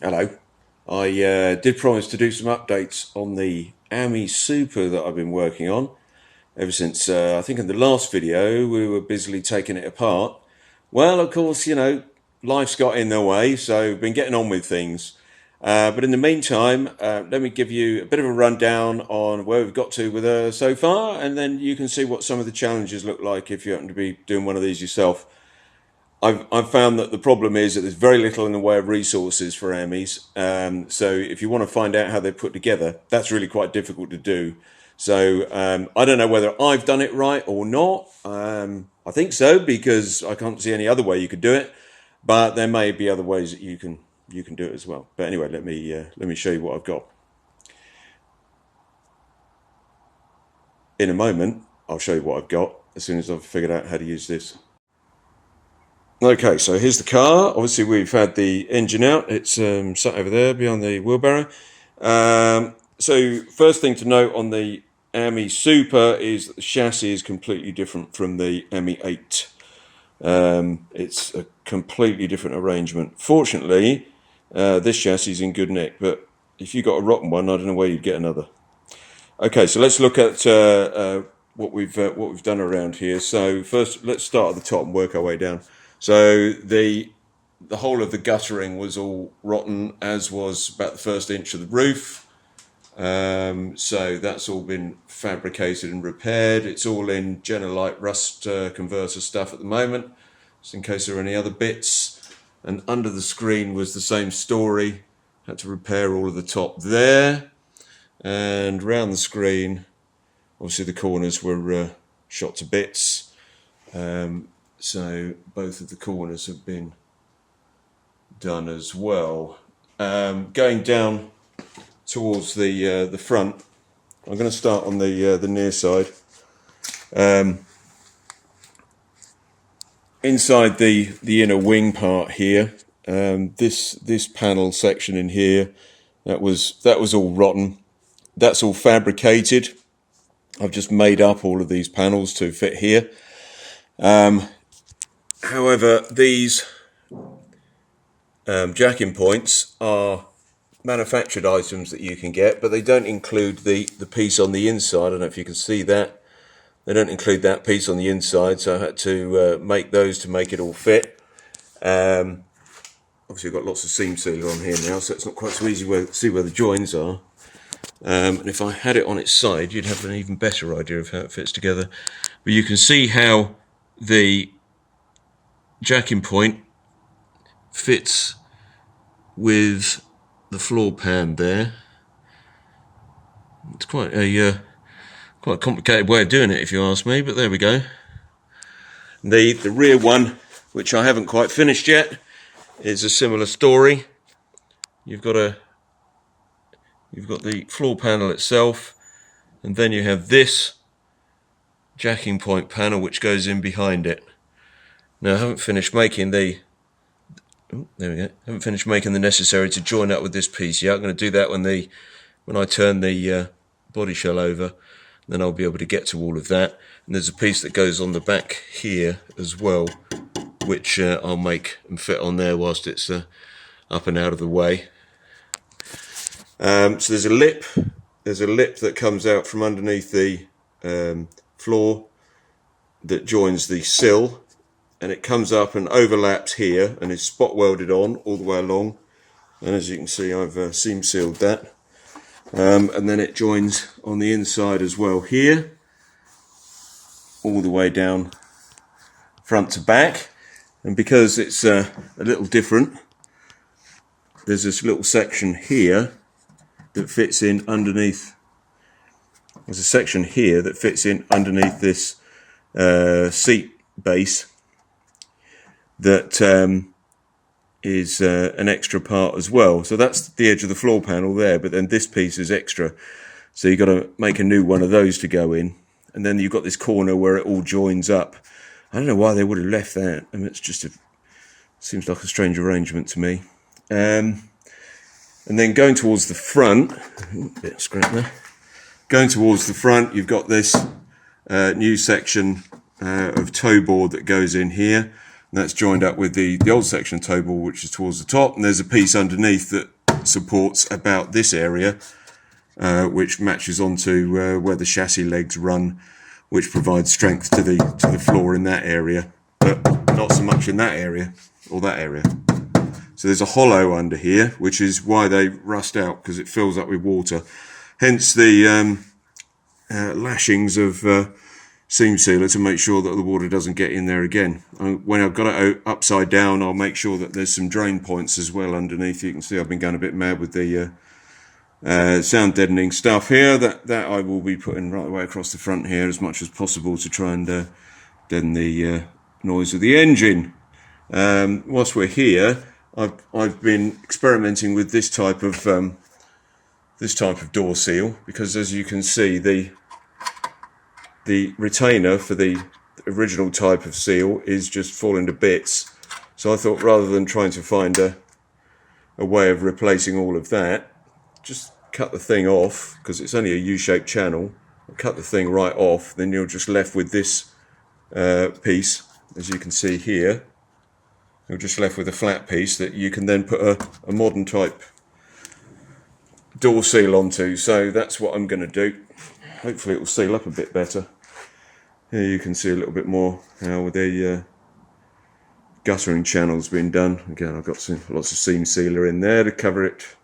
Hello. I did promise to do some updates on the AMI Super that I've been working on ever since, I think in the last video, we were busily taking it apart. Well, of course, life's got in the way, so I've been getting on with things. But in the meantime, let me give you a bit of a rundown on where we've got to with her so far, and then you can see what some of the challenges look like if you happen to be doing one of these yourself. I've found that the problem is that there's very little in the way of resources for AMIs. So if you want to find out how they're put together, that's really quite difficult to do. So I don't know whether I've done it right or not. I think so, because I can't see any other way you could do it. But there may be other ways that you can do it as well. But anyway, let me show you what I've got. In a moment, I'll show you what I've got as soon as I've figured out how to use this. Okay, so here's the car. Obviously, we've had the engine out. It's sat over there behind the wheelbarrow. So first thing to note on the AMI Super is that the chassis is completely different from the AMI 8. It's a completely different arrangement. Fortunately, this chassis is in good nick, but if you got a rotten one, I don't know where you'd get another. Okay, so let's look at what we've done around here. So first, let's start at the top and work our way down. So the whole of the guttering was all rotten, as was about the first inch of the roof. So that's all been fabricated and repaired. It's all in Genelite rust converter stuff at the moment, just in case there are any other bits. And under the screen was the same story. Had to repair all of the top there. And round the screen, obviously the corners were shot to bits. So both of the corners have been done as well. Going down towards the front, I'm going to start on the near side. Inside the inner wing part here, this panel section in here, that was all rotten. That's all fabricated. I've just made up all of these panels to fit here. However, these jacking points are manufactured items that you can get, but they don't include the piece on the inside. I don't know if you can see that. They don't include that piece on the inside, so I had to make those to make it all fit. Obviously, I've got lots of seam sealer on here now, so it's not quite so easy to see where the joins are. And if I had it on its side, you'd have an even better idea of how it fits together. But you can see how the jacking point fits with the floor pan there. It's quite a complicated way of doing it, if you ask me, but there we go. The rear one, which I haven't quite finished yet, is a similar story. You've got the floor panel itself, and then you have this jacking point panel which goes in behind it. Now I haven't finished making the necessary to join up with this piece yet. I'm going to do that when I turn the body shell over. Then I'll be able to get to all of that. And there's a piece that goes on the back here as well, which I'll make and fit on there whilst it's up and out of the way. So there's a lip that comes out from underneath the floor that joins the sill, and it comes up and overlaps here and is spot welded on all the way along. And as you can see, I've seam sealed that. And then it joins on the inside as well here, all the way down front to back. And because it's a little different, there's this little section here that fits in underneath. There's a section here that fits in underneath this seat base that is an extra part as well. So that's the edge of the floor panel there, but then this piece is extra. So you've got to make a new one of those to go in. And then you've got this corner where it all joins up. I don't know why they would have left that. I mean, it's just seems like a strange arrangement to me. And then going towards the front, bit of scrap there. Going towards the front, you've got this new section of toe board that goes in here. And that's joined up with the old section toe ball, which is towards the top, and there's a piece underneath that supports about this area, which matches onto where the chassis legs run, which provides strength to the floor in that area, but not so much in that area or that area. So there's a hollow under here, which is why they rust out, because it fills up with water. Hence the lashings of seam sealer to make sure that the water doesn't get in there again. When I've got it upside down, I'll make sure that there's some drain points as well underneath. You can see I've been going a bit mad with the sound deadening stuff here. That I will be putting right the way across the front here as much as possible to try and deaden the noise of the engine. Whilst we're here, I've been experimenting with this type of door seal, because as you can see, the retainer for the original type of seal is just falling to bits. So I thought, rather than trying to find a way of replacing all of that, just cut the thing off, because it's only a U-shaped channel. Cut the thing right off, then you're just left with this piece, as you can see here. You're just left with a flat piece that you can then put a modern type door seal onto. So that's what I'm going to do. Hopefully it will seal up a bit better. Here you can see a little bit more how the guttering channel's been done. Again, I've got lots of seam sealer in there to cover it.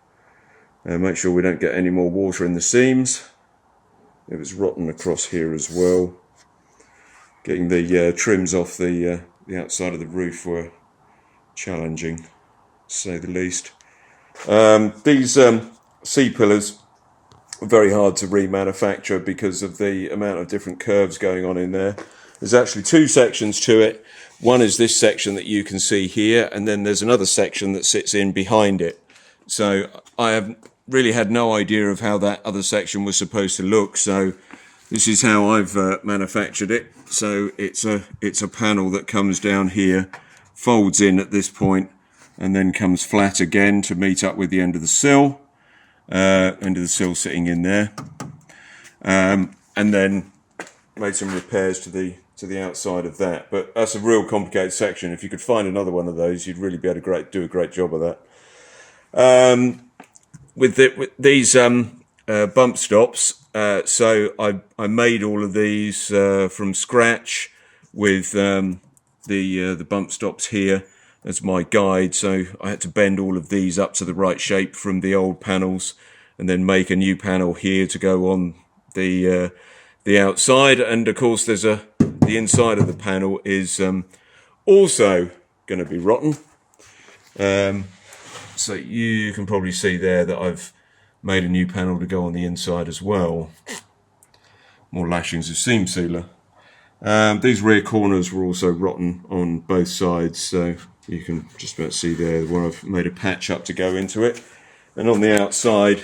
Make sure we don't get any more water in the seams. It was rotten across here as well. Getting the trims off the outside of the roof were challenging, to say the least. These C-pillars are very hard to remanufacture because of the amount of different curves going on in there. There's actually two sections to it. One is this section that you can see here, and then there's another section that sits in behind it. So I have really had no idea of how that other section was supposed to look, so this is how I've manufactured it. So it's a panel that comes down here, folds in at this point, and then comes flat again to meet up with the end of the sill. Sitting in there, and then made some repairs to the outside of that. But that's a real complicated section. If you could find another one of those, you'd really be able to do a great job of that. With these bump stops, so I made all of these from scratch with the bump stops here as my guide. So I had to bend all of these up to the right shape from the old panels, and then make a new panel here to go on the outside. And of course, there's the inside of the panel is also going to be rotten. So you can probably see there that I've made a new panel to go on the inside as well. More lashings of seam sealer. These rear corners were also rotten on both sides, so you can just about see there where I've made a patch up to go into it. And on the outside,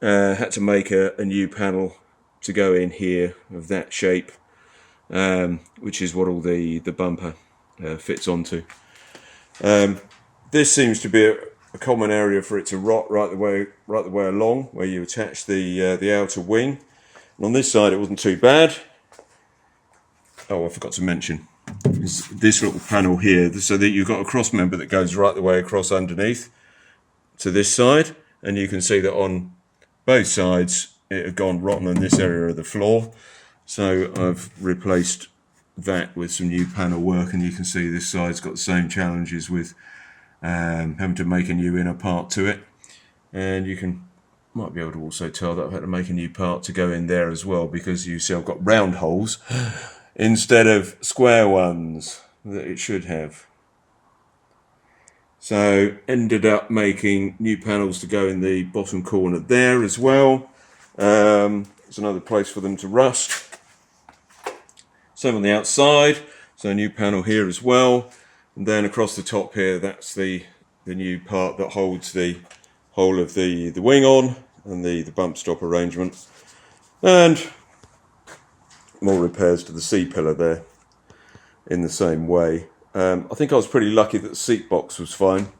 had to make a new panel to go in here of that shape, which is what all the bumper fits onto. This seems to be a common area for it to rot right the way along, where you attach the outer wing. And on this side, it wasn't too bad. Oh, I forgot to mention this little panel here, so that you've got a cross member that goes right the way across underneath to this side, and you can see that on both sides it had gone rotten in this area of the floor. So I've replaced that with some new panel work, and you can see this side's got the same challenges with having to make a new inner part to it. And you might be able to also tell that I've had to make a new part to go in there as well, because you see I've got round holes instead of square ones that it should have. So ended up making new panels to go in the bottom corner there as well. It's another place for them to rust. Same on the outside, so a new panel here as well. And then across the top here, that's the new part that holds the whole of the wing on, and the bump stop arrangement. And more repairs to the C-pillar there in the same way. I think I was pretty lucky that the seat box was fine.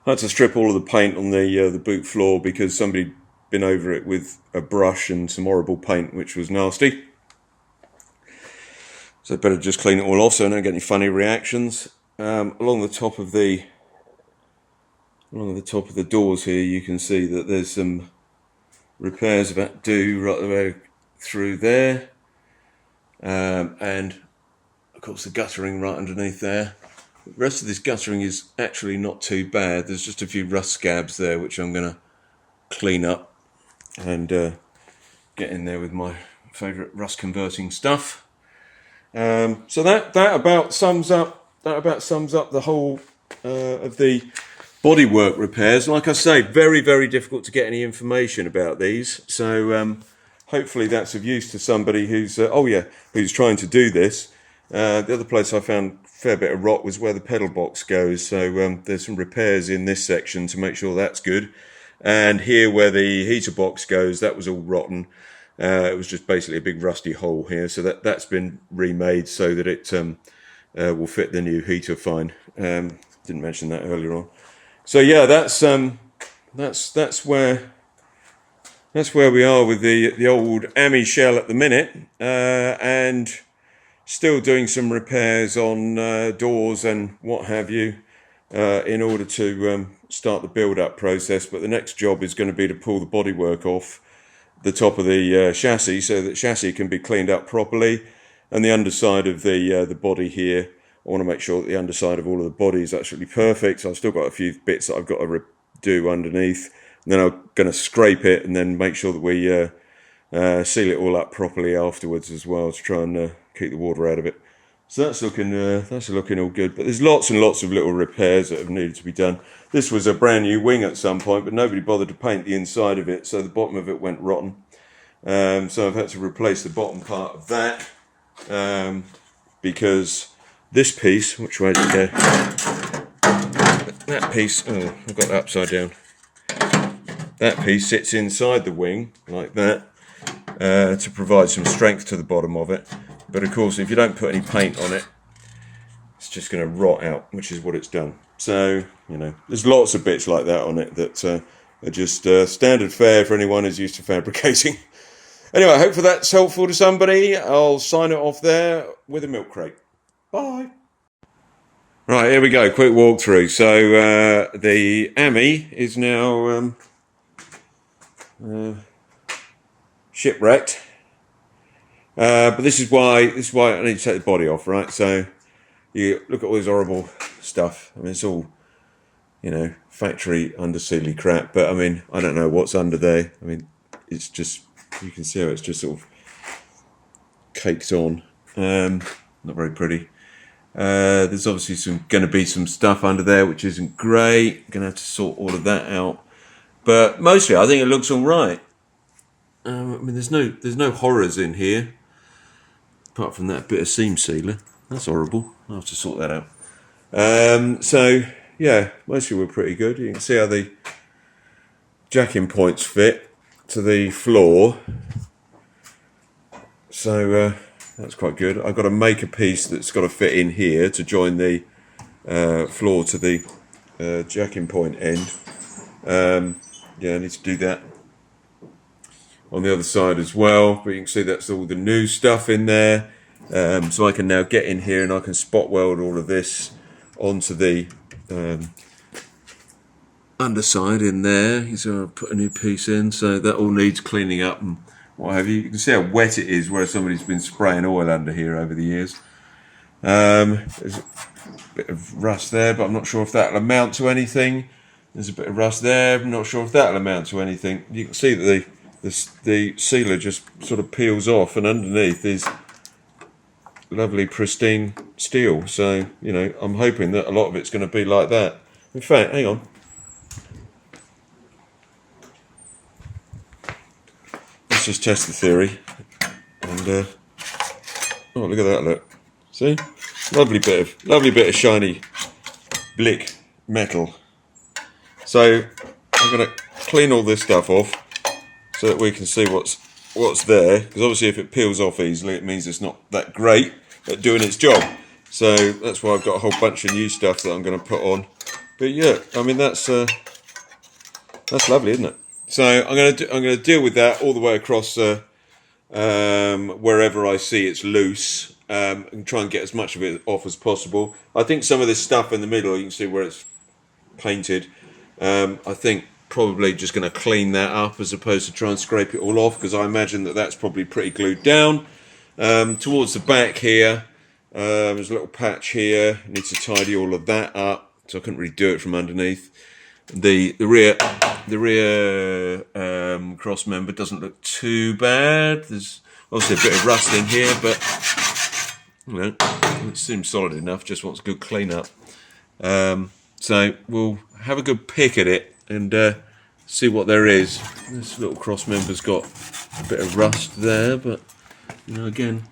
I had to strip all of the paint on the boot floor because somebody'd been over it with a brush and some horrible paint, which was nasty. So better just clean it all off so I don't get any funny reactions. Along the top of the doors here, you can see that there's some repairs about to do right the way through there, and of course the guttering right underneath there. The rest of this guttering is actually not too bad. There's just a few rust scabs there which I'm going to clean up and get in there with my favourite rust converting stuff. So that about sums up the whole of the bodywork repairs. Like I say, very, very difficult to get any information about these. So hopefully that's of use to somebody who's who's trying to do this. The other place I found a fair bit of rot was where the pedal box goes. So there's some repairs in this section to make sure that's good. And here where the heater box goes, that was all rotten. It was just basically a big rusty hole here. So that's been remade so that it will fit the new heater fine. Didn't mention that earlier on. So yeah, that's where we are with the old AMI shell at the minute, and still doing some repairs on doors and what have you in order to start the build-up process. But the next job is going to be to pull the bodywork off the top of the chassis so that chassis can be cleaned up properly, and the underside of the body here. I want to make sure that the underside of all of the body is absolutely perfect. So I've still got a few bits that I've got to do underneath. And then I'm going to scrape it and then make sure that we seal it all up properly afterwards as well to try and keep the water out of it. So that's looking all good. But there's lots and lots of little repairs that have needed to be done. This was a brand new wing at some point, but nobody bothered to paint the inside of it, so the bottom of it went rotten. So I've had to replace the bottom part of that because this piece, which way did it go? That piece, oh, I've got that upside down. That piece sits inside the wing, like that, to provide some strength to the bottom of it. But of course, if you don't put any paint on it, it's just going to rot out, which is what it's done. So, there's lots of bits like that on it that are just standard fare for anyone who's used to fabricating. Anyway, I hope that's helpful to somebody. I'll sign it off there with a milk crate. Bye. Right, here we go. Quick walkthrough. So the AMI is now shipwrecked, but this is why I need to take the body off. Right, so you look at all this horrible stuff. I mean, it's all factory undersealy crap. But I mean, I don't know what's under there. I mean, it's just, you can see how it's just sort of caked on. Not very pretty. There's obviously going to be some stuff under there which isn't great. Going to have to sort all of that out. But mostly, I think it looks all right. I mean, there's no horrors in here, apart from that bit of seam sealer. That's horrible. I'll have to sort that out. So yeah, mostly we're pretty good. You can see how the jacking points fit to the floor. So that's quite good. I've got to make a piece that's got to fit in here to join the floor to the jacking point end. Yeah, I need to do that on the other side as well. But you can see that's all the new stuff in there. So I can now get in here and I can spot weld all of this onto the underside in there. So I'll put a new piece in. So that all needs cleaning up and what have you. You can see how wet it is where somebody's been spraying oil under here over the years. There's a bit of rust there, but I'm not sure if that'll amount to anything. There's a bit of rust there. I'm not sure if that'll amount to anything. You can see that the sealer just sort of peels off, and underneath is lovely pristine steel. So I'm hoping that a lot of it's going to be like that. In fact, hang on. Let's just test the theory. And oh, look at that! Look, see, lovely bit of shiny blick metal. So I'm going to clean all this stuff off so that we can see what's there. Because obviously, if it peels off easily, it means it's not that great at doing its job. So that's why I've got a whole bunch of new stuff that I'm going to put on. But yeah, I mean that's lovely, isn't it? So I'm going to deal with that all the way across wherever I see it's loose. and try and get as much of it off as possible. I think some of this stuff in the middle, you can see where it's painted. I think probably just going to clean that up as opposed to try and scrape it all off, because I imagine that that's probably pretty glued down. Towards the back here, there's a little patch here. I need to tidy all of that up, so I couldn't really do it from underneath. The rear cross member doesn't look too bad. There's obviously a bit of rust in here, but you know, it seems solid enough. Just wants a good clean up. So we'll have a good pick at it and see what there is. This little cross member's got a bit of rust there, but you know, again,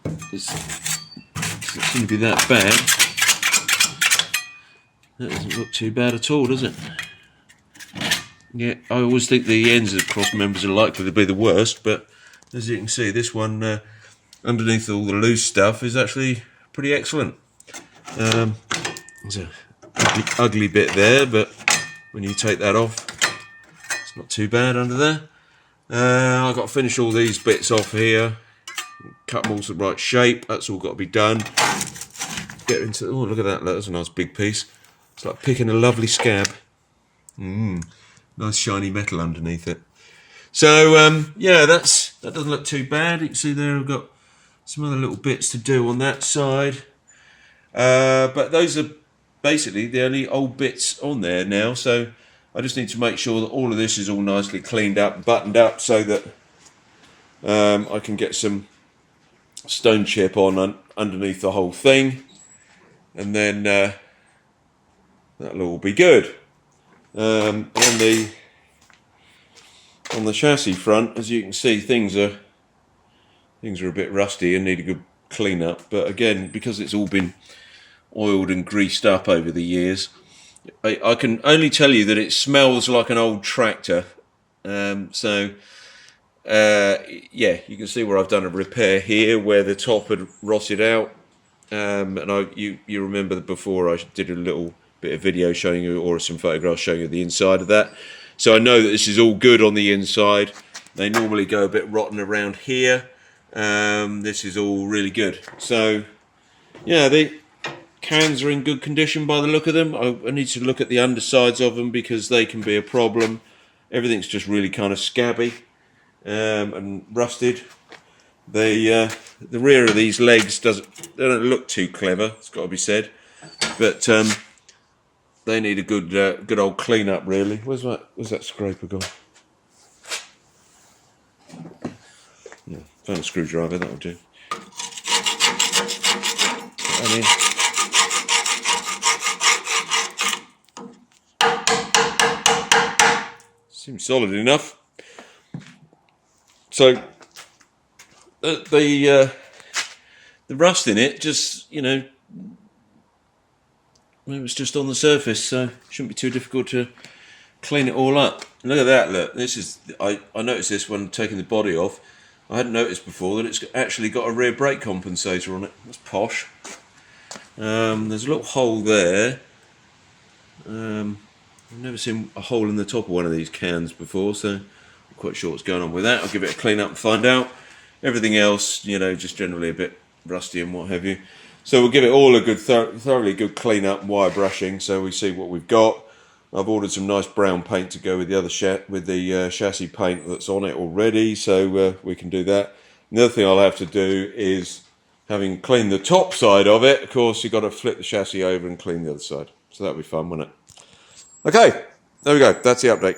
it doesn't seem to be that bad. That doesn't look too bad at all, does it? Yeah, I always think the ends of cross members are likely to be the worst, but as you can see, this one underneath all the loose stuff is actually pretty excellent. There's a ugly bit there, but when you take that off, it's not too bad under there. I've got to finish all these bits off here, cut them all to the right shape. That's all got to be done. Get into, oh, look at that, that's a nice big piece. It's like picking a lovely scab. Nice shiny metal underneath it. So yeah, that doesn't look too bad. You can see there I've got some other little bits to do on that side, but those are basically the only old bits on there now. So I just need to make sure that all of this is all nicely cleaned up and buttoned up, so that I can get some stone chip on underneath the whole thing, and then that'll all be good. On the chassis front, as you can see, things are a bit rusty and need a good clean up. But again, because it's all been oiled and greased up over the years, I can only tell you that it smells like an old tractor. Yeah, you can see where I've done a repair here, where the top had rotted out. And you remember that before I did a little bit of video showing you, or some photographs showing you the inside of that. So I know that this is all good on the inside. They normally go a bit rotten around here. This is all really good. So yeah, the cans are in good condition by the look of them. I need to look at the undersides of them, because they can be a problem. Everything's just really kind of scabby and rusted. The rear of these legs they don't look too clever, it's got to be said, but they need a good old clean up, really. Where's that scraper gone? Yeah, found a screwdriver, that'll do. Seems solid enough. So the rust in it, just, you know, it was just on the surface, so it shouldn't be too difficult to clean it all up. Look at that, look. This is, I noticed this when taking the body off. I hadn't noticed before that it's actually got a rear brake compensator on it. That's posh. There's a little hole there. I've never seen a hole in the top of one of these cans before, so I'm quite sure what's going on with that. I'll give it a clean up and find out. Everything else, you know, just generally a bit rusty and what have you. So we'll give it all a good, thoroughly good clean up and wire brushing, so we see what we've got. I've ordered some nice brown paint to go with the other chassis paint that's on it already, so we can do that. The other thing I'll have to do is, having cleaned the top side of it, of course you've got to flip the chassis over and clean the other side. So that'll be fun, won't it? Okay, there we go. That's the update.